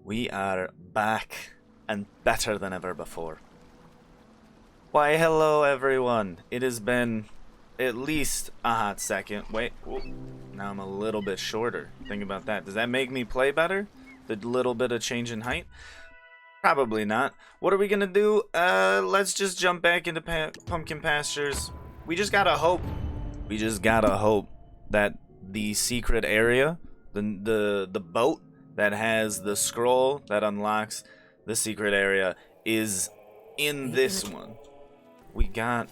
We are back and better than ever before. Why, hello everyone. It has been at least a hot second. Wait, now I'm a little bit shorter. Think about that. Does that make me play better? The little bit of change in height? Probably not. What are we gonna do? Let's just jump back into Pumpkin Pastures. We just gotta hope. We just gotta hope that the secret area, the boat that has the scroll that unlocks the secret area is in this one. We got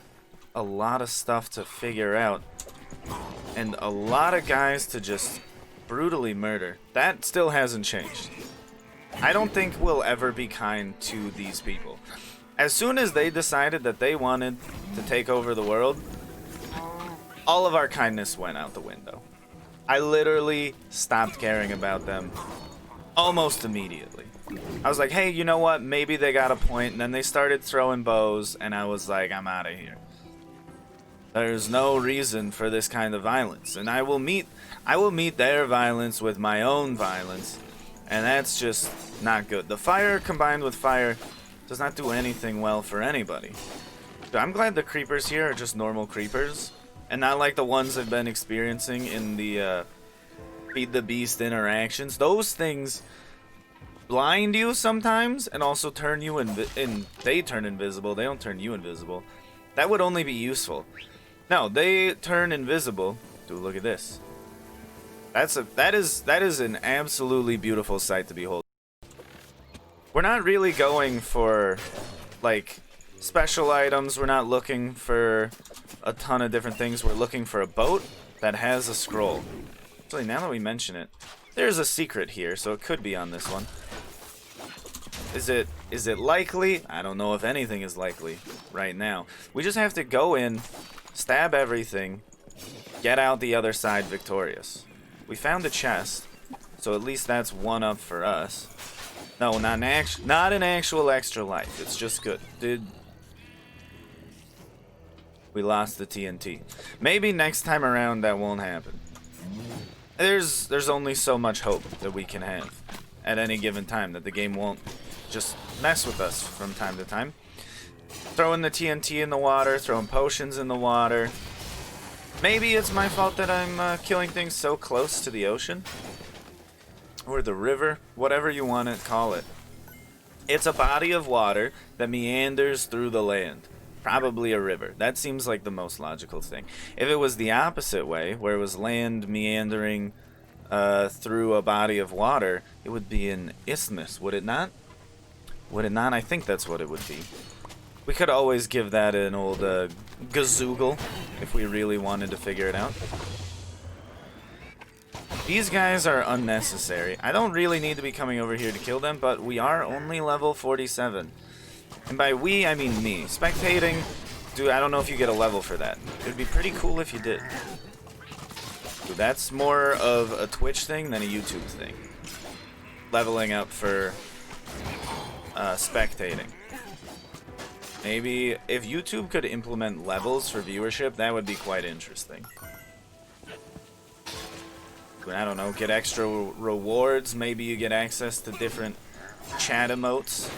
a lot of stuff to figure out and a lot of guys to just brutally murder. That still hasn't changed. I don't think we'll ever be kind to these people. As soon as they decided that they wanted to take over the world, all of our kindness went out the window. I literally stopped caring about them almost immediately. I was like, hey, you know what? Maybe they got a point. And then they started throwing bows, and I was like, I'm out of here. There's no reason for this kind of violence, and I will meet their violence with my own violence, and that's just not good. The fire combined with fire does not do anything well for anybody. But I'm glad the creepers here are just normal creepers, and not like the ones I've been experiencing in the Feed the Beast interactions. Those things blind you sometimes and also turn you they turn invisible. They don't turn you invisible. That would only be useful. No, they turn invisible. Dude, look at this. That is an absolutely beautiful sight to behold. We're not really going for like special items. We're not looking for a ton of different things. We're looking for a boat that has a scroll. Actually, now that we mention it, there's a secret here, so it could be on this one. Is it likely? I don't know if anything is likely right now. We just have to go in, stab everything, get out the other side victorious. We found a chest, so at least that's one up for us. No, not an actual extra life. It's just good. Dude, we lost the TNT. Maybe next time around that won't happen. There's only so much hope that we can have at any given time, that the game won't just mess with us from time to time. Throwing the TNT in the water, throwing potions in the water. Maybe it's my fault that I'm killing things so close to the ocean. Or the river, whatever you want to call it. It's a body of water that meanders through the land. Probably a river. That seems like the most logical thing. If it was the opposite way, where it was land meandering through a body of water, it would be an isthmus, would it not? Would it not? I think that's what it would be. We could always give that an old gazoogle if we really wanted to figure it out. These guys are unnecessary. I don't really need to be coming over here to kill them, but we are only level 47. And by we, I mean me. Spectating, dude, I don't know if you get a level for that. It would be pretty cool if you did. Dude, that's more of a Twitch thing than a YouTube thing. Leveling up for spectating. Maybe if YouTube could implement levels for viewership, that would be quite interesting. I don't know, get extra rewards. Maybe you get access to different chat emotes.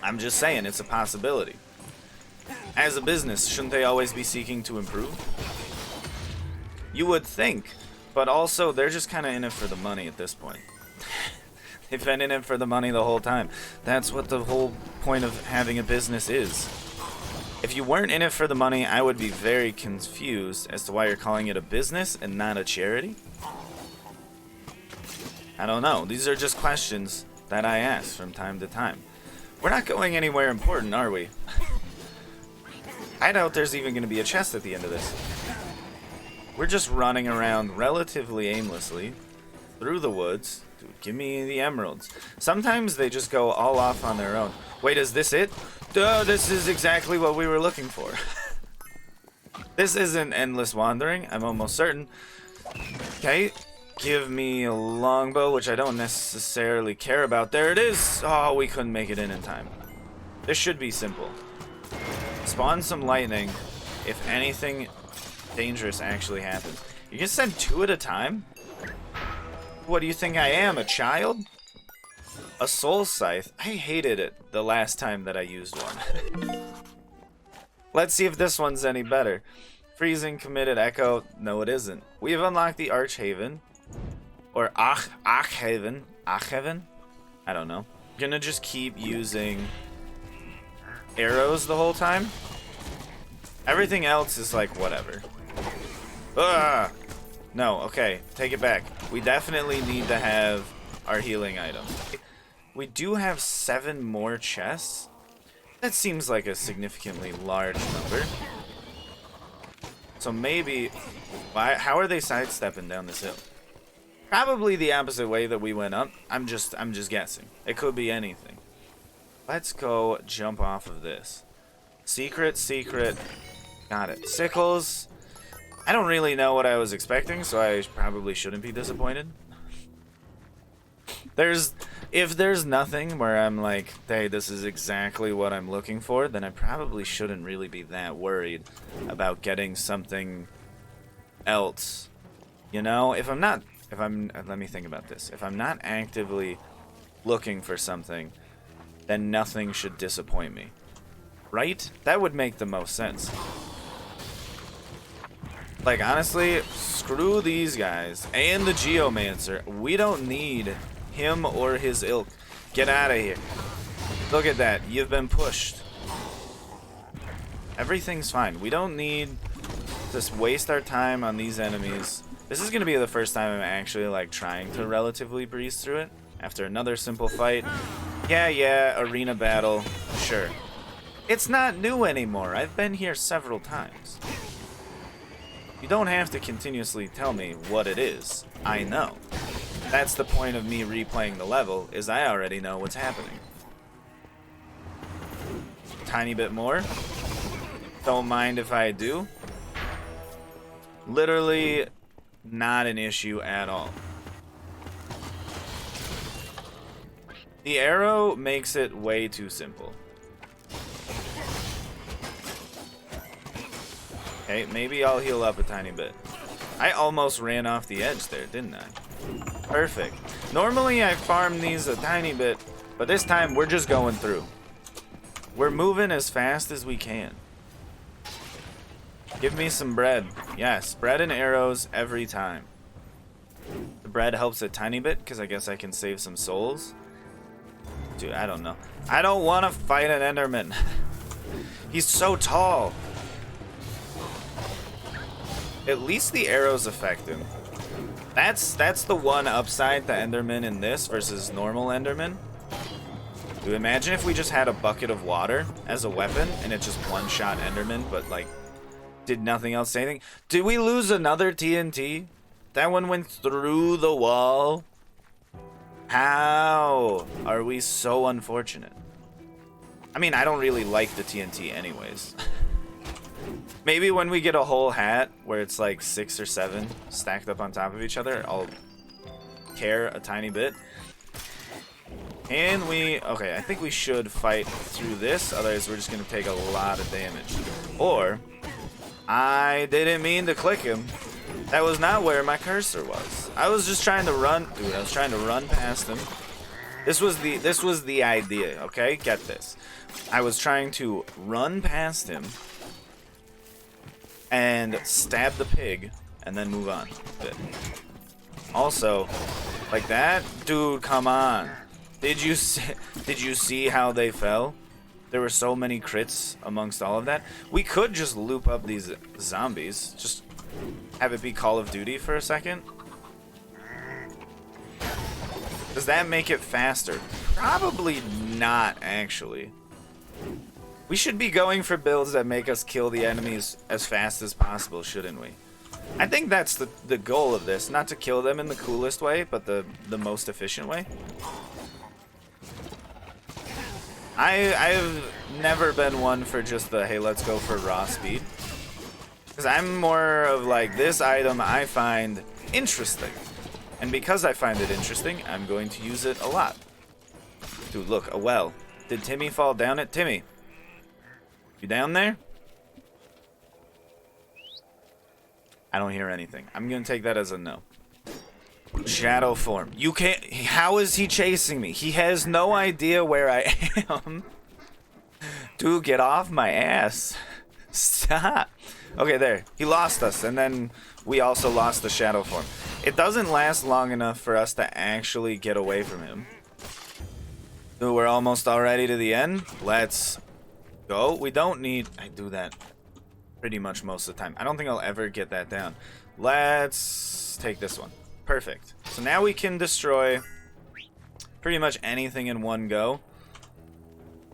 I'm just saying, it's a possibility. As a business, shouldn't they always be seeking to improve? You would think, but also they're just kind of in it for the money at this point. They've been in it for the money the whole time. That's what the whole point of having a business is. If you weren't in it for the money, I would be very confused as to why you're calling it a business and not a charity. I don't know. These are just questions that I ask from time to time. We're not going anywhere important, are we? I doubt there's even going to be a chest at the end of this. We're just running around relatively aimlessly through the woods. Dude, give me the emeralds. Sometimes they just go all off on their own. Wait, is this it? Duh, this is exactly what we were looking for. This isn't endless wandering, I'm almost certain. Okay, give me a longbow, which I don't necessarily care about. There it is! Oh, we couldn't make it in time. This should be simple. Spawn some lightning if anything dangerous actually happens. You can send 2 at a time? What do you think I am, a child? A soul scythe? I hated it the last time that I used one. Let's see if this one's any better. Freezing, committed, echo. No, it isn't. We have unlocked the Arch-Haven. Or Arch-Haven. Arch-Haven? I don't know. Gonna just keep using arrows the whole time. Everything else is like whatever. Ugh! No, okay. Take it back. We definitely need to have our healing items. We do have 7 more chests. That seems like a significantly large number. So maybe... how are they sidestepping down this hill? Probably the opposite way that we went up. I'm just guessing. It could be anything. Let's go jump off of this. Secret, secret. Got it. Sickles. I don't really know what I was expecting, so I probably shouldn't be disappointed. If there's nothing where I'm like, hey, this is exactly what I'm looking for, then I probably shouldn't really be that worried about getting something else. You know, let me think about this. If I'm not actively looking for something, then nothing should disappoint me. Right? That would make the most sense. Like, honestly, screw these guys and the Geomancer. We don't need him or his ilk. Get out of here. Look at that. You've been pushed. Everything's fine. We don't need to waste our time on these enemies. This is going to be the first time I'm actually, like, trying to relatively breeze through it. After another simple fight. Yeah, arena battle. Sure. It's not new anymore. I've been here several times. You don't have to continuously tell me what it is. I know. That's the point of me replaying the level, is I already know what's happening. Tiny bit more. Don't mind if I do. Literally not an issue at all. The arrow makes it way too simple. Okay, maybe I'll heal up a tiny bit. I almost ran off the edge there, didn't I? Perfect. Normally I farm these a tiny bit, but this time we're just going through. We're moving as fast as we can. Give me some bread. Yes, bread and arrows every time. The bread helps a tiny bit, because I guess I can save some souls. Dude, I don't know. I don't want to fight an Enderman. He's so tall. At least the arrows affect him. That's the one upside to Enderman in this versus normal Enderman. Dude, imagine if we just had a bucket of water as a weapon and it just one-shot Enderman, but like did nothing else say anything. Did we lose another TNT? That one went through the wall. How are we so unfortunate? I mean, I don't really like the TNT anyways. Maybe when we get a whole hat where it's like 6 or 7 stacked up on top of each other, I'll care a tiny bit. And okay, I think we should fight through this, otherwise we're just gonna take a lot of damage. Or, I didn't mean to click him. That was not where my cursor was. I was just trying to run, dude, I was trying to run past him. This was the idea, okay? Get this. I was trying to run past him and stab the pig, and then move on. Also, like that, dude, come on. Did you see how they fell? There were so many crits amongst all of that. We could just loop up these zombies, just have it be Call of Duty for a second. Does that make it faster? Probably not, actually. We should be going for builds that make us kill the enemies as fast as possible, shouldn't we? I think that's the goal of this. Not to kill them in the coolest way, but the most efficient way. I've never been one for just the, hey, let's go for raw speed. Because I'm more of like, this item I find interesting. And because I find it interesting, I'm going to use it a lot. Dude, look, a well. Did Timmy fall down it? Timmy, you down there? I don't hear anything. I'm going to take that as a no. Shadow form. You can't. How is he chasing me? He has no idea where I am. Dude, get off my ass. Stop. Okay, there. He lost us, and then we also lost the shadow form. It doesn't last long enough for us to actually get away from him. Dude, we're almost already to the end. Let's go. We don't need... I do that pretty much most of the time. I don't think I'll ever get that down. Let's take this one. Perfect. So now we can destroy pretty much anything in one go.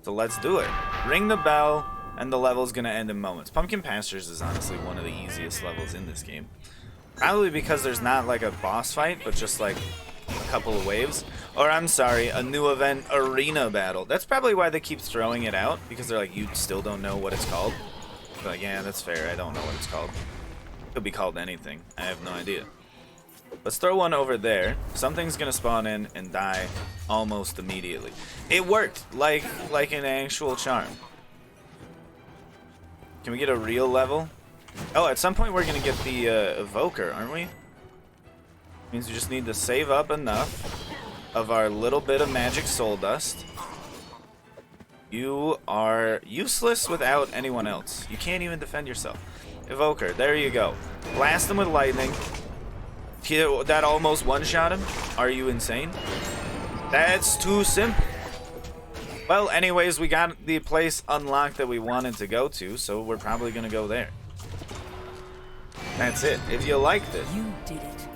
So let's do it. Ring the bell, and the level's gonna end in moments. Pumpkin Pastures is honestly one of the easiest levels in this game. Probably because there's not like a boss fight, but just like a couple of waves. Or I'm sorry, a new event, Arena Battle. That's probably why they keep throwing it out, because they're like, you still don't know what it's called. But yeah, that's fair, I don't know what it's called. It could be called anything, I have no idea. Let's throw one over there. Something's gonna spawn in and die almost immediately. It worked, like an actual charm. Can we get a real level? Oh, at some point we're gonna get the evoker, aren't we? Means we just need to save up enough of our little bit of magic soul dust. You are useless without anyone else. You can't even defend yourself. Evoker, there you go. Blast him with lightning. That almost one-shot him? Are you insane? That's too simple. Well, anyways, we got the place unlocked that we wanted to go to, so we're probably gonna go there. That's it. If you liked it,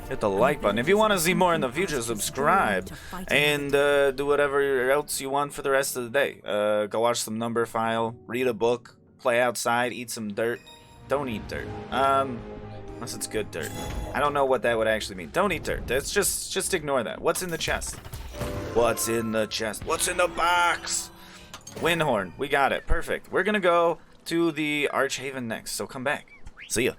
hit the like button. If you want to see more in the future, subscribe. And do whatever else you want for the rest of the day. Go watch some number file, read a book, play outside, eat some dirt. Don't eat dirt. Unless it's good dirt. I don't know what that would actually mean. Don't eat dirt. That's just ignore that. What's in the chest? What's in the chest? What's in the box? Windhorn. We got it. Perfect. We're gonna go to the Arch-Haven next, so come back. See ya.